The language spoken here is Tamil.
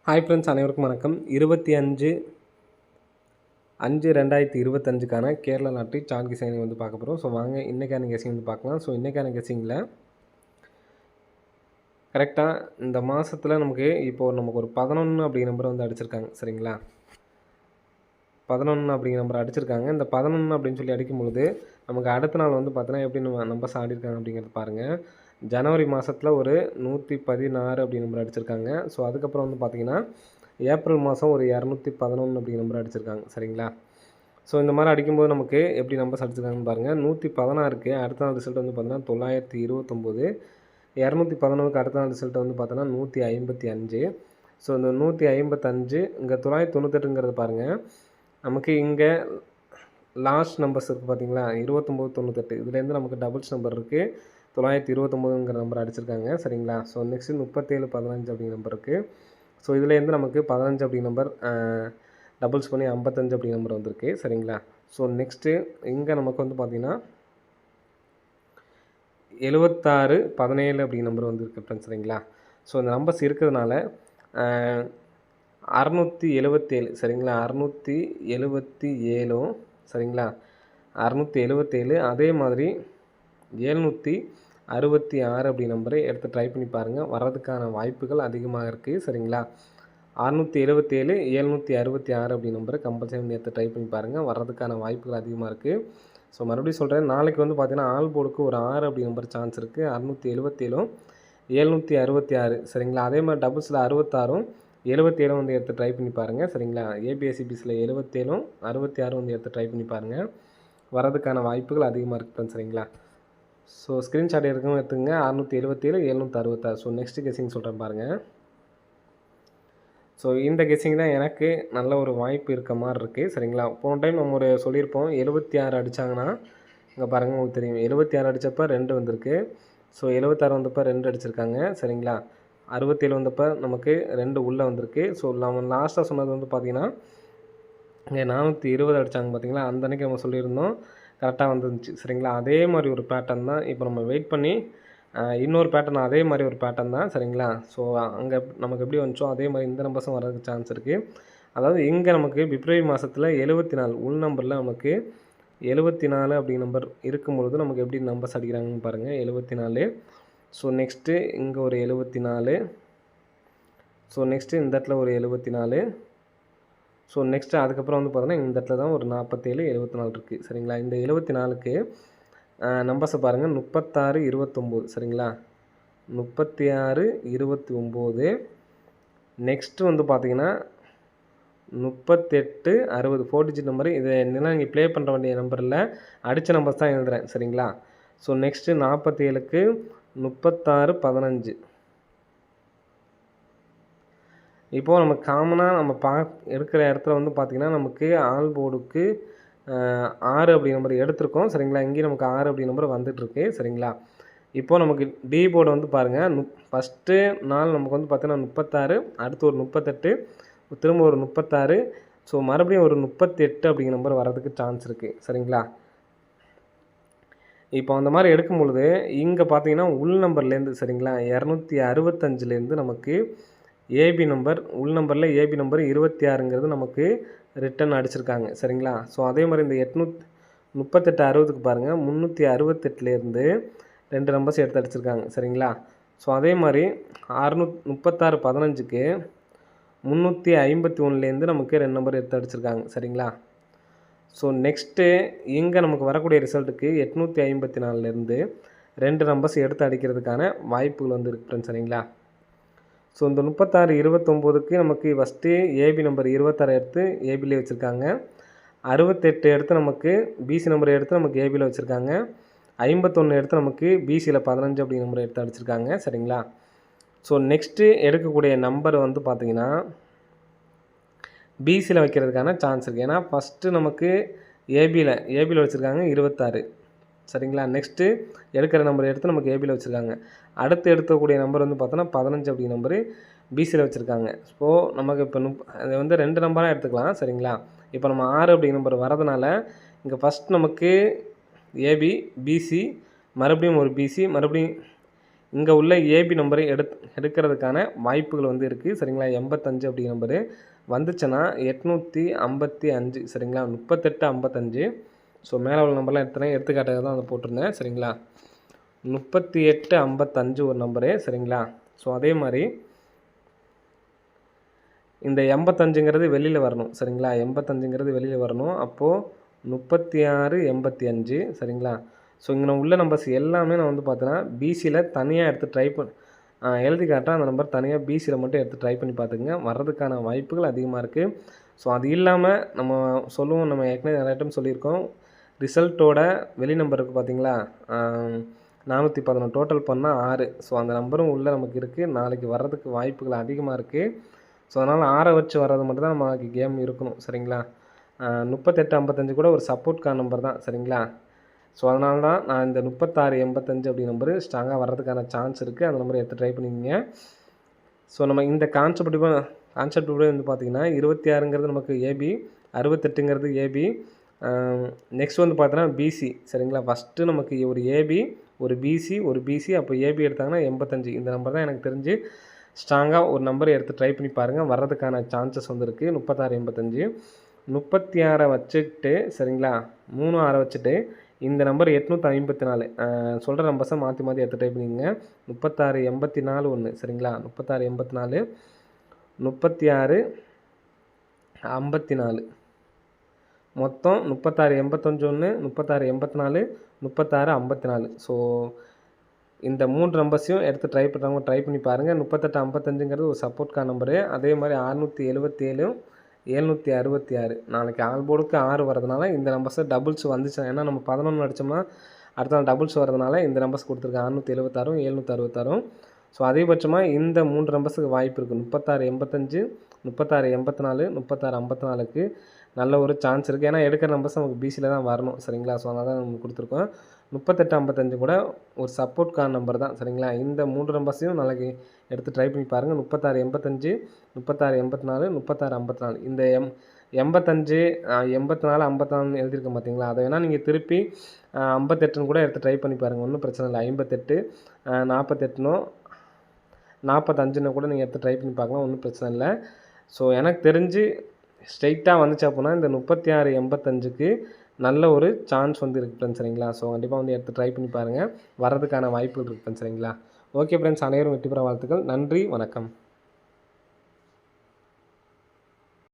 ஹாய் ஃப்ரெண்ட்ஸ், அனைவருக்கும் வணக்கம். 25/5/2025க்கான கேரளா லாட்டரி சார்ட் கெஸிங் வந்து பார்க்க போகிறோம். ஸோ வாங்க இன்றைக்கான கெஸிங் வந்து பார்க்கலாம். ஸோ இன்றைக்கான கெஸிங்கில் கரெக்டாக இந்த மாதத்தில் நமக்கு ஒரு 11 அப்படிங்கிற நம்பர் வந்து அடிச்சிருக்காங்க. சரிங்களா, 11 அப்படிங்கிற நம்பர் அடிச்சிருக்காங்க. இந்த 11 அப்படின்னு சொல்லி அடிக்கும் பொழுது நமக்கு அடுத்த நாள் வந்து பார்த்தீங்கன்னா எப்படி நம்பர்ஸ் ஆடிருக்காங்க அப்படிங்கிறது பாருங்கள். ஜனவரி மாதத்தில் ஒரு 116 அப்படி நம்பர் அடிச்சிருக்காங்க. ஸோ அதுக்கப்புறம் வந்து பார்த்திங்கன்னா ஏப்ரல் மாதம் ஒரு 211 அப்படிங்கிற நம்பர் அடிச்சிருக்காங்க. சரிங்களா, ஸோ இந்த மாதிரி அடிக்கும்போது நமக்கு எப்படி நம்பர்ஸ் அடிச்சிருக்காங்கன்னு பாருங்கள். 116க்கு அடுத்த நாள் ரிசல்ட் வந்து பார்த்தீங்கன்னா 929, 211க்கு அடுத்த நாள் ரிசல்ட் வந்து பார்த்தோன்னா 155. ஸோ இந்த 155 இங்கே 998ங்கிறது பாருங்கள். நமக்கு இங்கே லாஸ்ட் நம்பர்ஸ் இருக்குது பார்த்தீங்களா, 2998. இதுலேருந்து நமக்கு டபுள்ஸ் நம்பர் இருக்குது, 929ங்கிற நம்பர் அடிச்சிருக்காங்க. சரிங்களா, ஸோ நெக்ஸ்ட்டு 3715 அப்படிங்கிற நம்பர் இருக்குது. ஸோ இதுலேருந்து நமக்கு 15 அப்படிங்கிற நம்பர் டபுள்ஸ் பண்ணி 55 அப்படிங்கிற நம்பர் வந்திருக்கு. சரிங்களா, ஸோ நெக்ஸ்ட்டு இங்கே நமக்கு வந்து பார்த்திங்கன்னா 7617 அப்படிங்கிற நம்பர் வந்துருக்கு ஃப்ரெண்ட்ஸ். சரிங்களா, ஸோ இந்த நம்பர்ஸ் இருக்கிறதுனால 677. சரிங்களா, 677. சரிங்களா, 677. அதே மாதிரி 766 அப்படி நம்பரை எடுத்து ட்ரை பண்ணி பாருங்கள். வர்றதுக்கான வாய்ப்புகள் அதிகமாக இருக்குது. சரிங்களா, 677, 766 அப்படி நம்பரை கம்பல்சரி எடுத்து ட்ரை பண்ணி பாருங்கள். வர்றதுக்கான வாய்ப்புகள் அதிகமாக இருக்குது. ஸோ மறுபடியும் சொல்கிறேன், நாளைக்கு வந்து பார்த்திங்கன்னா ஆல் போர்டுக்கு ஒரு 6 அப்படி நம்பர் சான்ஸ் இருக்குது. 677, 766. சரிங்களா, அதே மாதிரி டபுள்ஸில் 66, 77 வந்து எடுத்து ட்ரை பண்ணி பாருங்கள். சரிங்களா, ஏபிஎஸ்சிபிஸில் 77, 66 வந்து எடுத்து ட்ரை பண்ணி பாருங்கள். வரதுக்கான வாய்ப்புகள் அதிகமாக இருக்குது. சரிங்களா, ஸோ ஸ்க்ரீன்ஷாட் எடுக்கவும் எடுத்துங்க. 677, 766. ஸோ நெக்ஸ்ட்டு கெஸிங் சொல்கிறேன் பாருங்கள். ஸோ இந்த கெஸிங் தான் எனக்கு நல்ல ஒரு வாய்ப்பு இருக்க மாதிரி இருக்குது. சரிங்களா, போன டைம் நம்ம ஒரு சொல்லியிருப்போம் 76 அடித்தாங்கன்னா இங்கே பாருங்கள் உங்களுக்கு தெரியும். 76 அடித்தப்போ 2 வந்திருக்கு. ஸோ 76 வந்தப்போ 2 அடிச்சிருக்காங்க. சரிங்களா, 67 வந்தப்போ நமக்கு 2 உள்ளே வந்திருக்கு. ஸோ நம்ம லாஸ்ட்டாக சொன்னது வந்து பார்த்திங்கன்னா இங்கே 420 அடித்தாங்க பார்த்தீங்களா, அந்த அன்றைக்கி நம்ம சொல்லியிருந்தோம் கரெக்டாக வந்துருந்துச்சு. சரிங்களா, அதே மாதிரி ஒரு பேட்டர்ன் தான் இப்போ நம்ம வெயிட் பண்ணி இன்னொரு பேட்டர்ன் அதே மாதிரி ஒரு பேட்டர்ன் தான். சரிங்களா, ஸோ அங்கே நமக்கு எப்படி வந்துச்சோ அதே மாதிரி இந்த நம்பர்ஸும் வரதுக்கு சான்ஸ் இருக்குது. அதாவது இங்கே நமக்கு பிப்ரவரி மாதத்தில் 74 உள் நம்பரில் நமக்கு 74 அப்படிங்கிற நம்பர் இருக்கும்பொழுது நமக்கு எப்படி நம்பர்ஸ் அடிக்கிறாங்கன்னு பாருங்கள். 74. ஸோ நெக்ஸ்ட்டு இங்கே ஒரு 74. ஸோ நெக்ஸ்ட்டு இந்த இடத்துல ஒரு 74. ஸோ நெக்ஸ்ட்டு அதுக்கப்புறம் வந்து பார்த்தோன்னா இந்த இடத்துல தான் ஒரு 47, 74 இருக்குது. சரிங்களா, இந்த 74க்கு நம்பர்ஸை பாருங்கள். 36, 29. சரிங்களா, 36, 29. நெக்ஸ்ட்டு வந்து பார்த்திங்கன்னா 38, 60 4 டிஜிட் நம்பரு. இது என்னென்னா நீங்கள் ப்ளே பண்ணுற வேண்டிய நம்பரில் அடித்த நம்பர்ஸ் தான் எழுதுகிறேன். சரிங்களா, ஸோ நெக்ஸ்ட்டு 47க்கு 36, 15. இப்போது நம்ம காமனாக நம்ம எடுக்கிற இடத்துல வந்து பார்த்திங்கன்னா நமக்கு ஆல் போர்டுக்கு 6 அப்படி நம்பர் எடுத்திருக்கோம். சரிங்களா, இங்கேயும் நமக்கு 6 அப்படி நம்பர் வந்துட்டுருக்கு. சரிங்களா, இப்போது நமக்கு டி போர்டு வந்து பாருங்கள். ஃபஸ்ட்டு நாள் நமக்கு வந்து பார்த்தீங்கன்னா 36, அடுத்து ஒரு 38, திரும்ப ஒரு 36. ஸோ மறுபடியும் ஒரு 38 அப்படிங்கிற நம்பர் வர்றதுக்கு சான்ஸ் இருக்குது. சரிங்களா, இப்போ அந்த மாதிரி எடுக்கும் பொழுது இங்கே பார்த்தீங்கன்னா உள் நம்பர்லேருந்து சரிங்களா 265லேருந்து நமக்கு ஏபி நம்பர், உள் நம்பரில் ஏபி நம்பர் 26ங்கிறது நமக்கு ரிட்டன் அடிச்சிருக்காங்க. சரிங்களா, ஸோ அதே மாதிரி இந்த 838 60க்கு பாருங்கள் 368லேருந்து 2 நம்பர்ஸ் எடுத்து அடிச்சிருக்காங்க. சரிங்களா, ஸோ அதே மாதிரி 636 15க்கு 351லேருந்து நமக்கு 2 நம்பர் எடுத்து அடிச்சிருக்காங்க. சரிங்களா, ஸோ நெக்ஸ்ட்டு இங்கே நமக்கு வரக்கூடிய ரிசல்ட்டுக்கு 854லேருந்து 2 நம்பர்ஸ் எடுத்து அடிக்கிறதுக்கான வாய்ப்புகள் வந்து இருக்குது ஃப்ரெண்ட்ஸ். சரிங்களா, ஸோ இந்த 36 29க்கு நமக்கு ஃபஸ்ட்டு ஏபி நம்பர் 26 எடுத்து ஏபிலே வச்சுருக்காங்க. 68 எடுத்து நமக்கு பிசி நம்பர் எடுத்து நமக்கு ஏபியில் வச்சுருக்காங்க. 51 எடுத்து நமக்கு பிசியில் 15 அப்படிங்கிற நம்பர் எடுத்து அடிச்சிருக்காங்க. சரிங்களா, ஸோ நெக்ஸ்ட்டு எடுக்கக்கூடிய நம்பர் வந்து பார்த்திங்கன்னா பிசியில் வைக்கிறதுக்கான சான்ஸ் இருக்குது. ஏன்னா ஃபஸ்ட்டு நமக்கு ஏபியில் வச்சுருக்காங்க 26. சரிங்களா, நெக்ஸ்ட்டு எடுக்கிற நம்பர் எடுத்து நமக்கு ஏபியில் வச்சுருக்காங்க. அடுத்து எடுக்கக்கூடிய நம்பர் வந்து பார்த்தோன்னா 15 அப்படி நம்பரு பிசியில் வச்சுருக்காங்க. ஸோ நமக்கு இப்போ அது வந்து 2 நம்பராக எடுத்துக்கலாம். சரிங்களா, இப்போ நம்ம 6 அப்படி நம்பர் வரதுனால இங்கே ஃபஸ்ட் நமக்கு ஏபி, பிசி, மறுபடியும் ஒரு பிசி, மறுபடியும் இங்கே உள்ள ஏபி நம்பரை எடுக்கிறதுக்கான வாய்ப்புகள் வந்து இருக்குது சரிங்களா. 85 அப்படிங்கிற நம்பரு வந்துச்சுன்னா 855 சரிங்களா. 38 55. ஸோ மேலே உள்ள நம்பர்லாம் எடுத்துக்காட்டாக தான் அதை போட்டிருந்தேன் சரிங்களா. 38 55 ஒரு நம்பரு சரிங்களா. ஸோ அதே மாதிரி இந்த 85ங்கிறது வெளியில் வரணும் சரிங்களா. 85ங்கிறது வெளியில் வரணும். அப்போது 36 85 சரிங்களா. ஸோ இங்கே உள்ள நம்பர்ஸ் எல்லாமே நான் வந்து பார்த்தீங்கன்னா பிசியில் தனியாக எடுத்து எழுதி காட்டுறேன். அந்த நம்பர் தனியாக பிசியில் மட்டும் எடுத்து ட்ரை பண்ணி பார்த்துக்குங்க. வர்றதுக்கான வாய்ப்புகள் அதிகமாக இருக்குது. ஸோ அது இல்லாமல் நம்ம ஏற்கனவே நிறைய டைம் சொல்லியிருக்கோம். ரிசல்ட்டோட வெளி நம்பர் இருக்குது பார்த்தீங்களா, 411 டோட்டல் பண்ணால் 6. ஸோ அந்த நம்பரும் உள்ளே நமக்கு இருக்குது. நாளைக்கு வர்றதுக்கு வாய்ப்புகள் அதிகமாக இருக்குது. ஸோ அதனால் 6 வச்சு வர்றது மட்டும் தான் நமக்கு கேம் இருக்கணும் சரிங்களா. 38 55 கூட ஒரு சப்போர்ட்கான நம்பர் தான் சரிங்களா. ஸோ அதனால தான் நான் இந்த 36 85 அப்படி நம்பரு ஸ்ட்ராங்காக வர்றதுக்கான சான்ஸ் இருக்குது. அந்த நம்பரை எடுத்து ட்ரை பண்ணிக்கோங்க. ஸோ நம்ம இந்த கான்செப்ட் வந்து பார்த்திங்கன்னா 26ங்கிறது நமக்கு ஏபி, 68ங்கிறது ஏபி, நெக்ஸ்ட் வந்து பார்த்தோன்னா பிசி சரிங்களா. ஃபஸ்ட்டு நமக்கு ஒரு ஏபி, ஒரு பிசி, அப்போ ஏபி எடுத்தாங்கன்னா 85. இந்த நம்பர் தான் எனக்கு தெரிஞ்சு ஸ்ட்ராங்காக ஒரு நம்பரை எடுத்து ட்ரை பண்ணி பாருங்கள். வர்றதுக்கான சான்சஸ் வந்து இருக்குது. 36 85. 36 வச்சுட்டு சரிங்களா, 3 6 வச்சுட்டு இந்த நம்பர் 854 சொல்கிற நம்பர்ஸை மாற்றி எடுத்து ட்ரை பண்ணிக்கோங்க. 36 84 1 சரிங்களா. 36 84, 36 54, மொத்தம் 36 85 1, 36 84, 36 54. ஸோ இந்த 3 நம்பர்ஸையும் எடுத்து ட்ரை பண்ணி பாருங்கள். 38 55ங்கிறது ஒரு சப்போர்ட்கான நம்பரு. அதே மாதிரி 677 766. நாளைக்கு ஆல் போர்டுக்கு 6 வரதுனால இந்த நம்பர்ஸை டபுள்ஸ் வந்துச்சு. ஏன்னா நம்ம 11 அடித்தோம்னா அடுத்த நாள் டபுள்ஸ் வரதுனால இந்த நம்பர்ஸ் கொடுத்துருக்கேன். 676 766. ஸோ அதிகபட்சமாக இந்த 3 நம்பர்ஸுக்கு வாய்ப்பு இருக்குது. 36 85, 36 84, 36 54க்கு நல்ல ஒரு சான்ஸ் இருக்குது. ஏன்னா எடுக்கிற நம்பர்ஸ் நமக்கு பிசியில் தான் வரணும் சரிங்களா. ஸோ அதனால் தான் நம்ம கொடுத்துருக்கோம். 38 55 கூட ஒரு சப்போர்ட்கான நம்பர் தான் சரிங்களா. இந்த 3 நம்பர்ஸையும் நாளைக்கு எடுத்து ட்ரை பண்ணி பாருங்கள். 36 85, 36 84, 36 54. இந்த 85 84 54 எழுதியிருக்கேன் பார்த்தீங்களா. அதை வேணால் நீங்கள் திருப்பி 58ன்னு கூட எடுத்து ட்ரை பண்ணி பாருங்கள். ஒன்றும் பிரச்சனை இல்லை. 58 48 45ன்னு கூட நீங்கள் எடுத்து ட்ரை பண்ணி பார்க்கலாம். ஒன்றும் பிரச்சனை இல்லை. ஸோ எனக்கு தெரிஞ்சு ஸ்ட்ரைட்டாக வந்துச்சு அப்படின்னா இந்த 36 85க்கு நல்ல ஒரு சான்ஸ் வந்து இருக்குது ஃப்ரெண்ட்ஸ் சரிங்களா. ஸோ கண்டிப்பாக வந்து எடுத்து ட்ரை பண்ணி பாருங்கள். வர்றதுக்கான வாய்ப்புகள் இருக்குது ஃப்ரெண்ட்ஸ் சரிங்களா. ஓகே ஃப்ரெண்ட்ஸ், அனைவரும் வெற்றி பெற வாழ்த்துக்கள். நன்றி, வணக்கம்.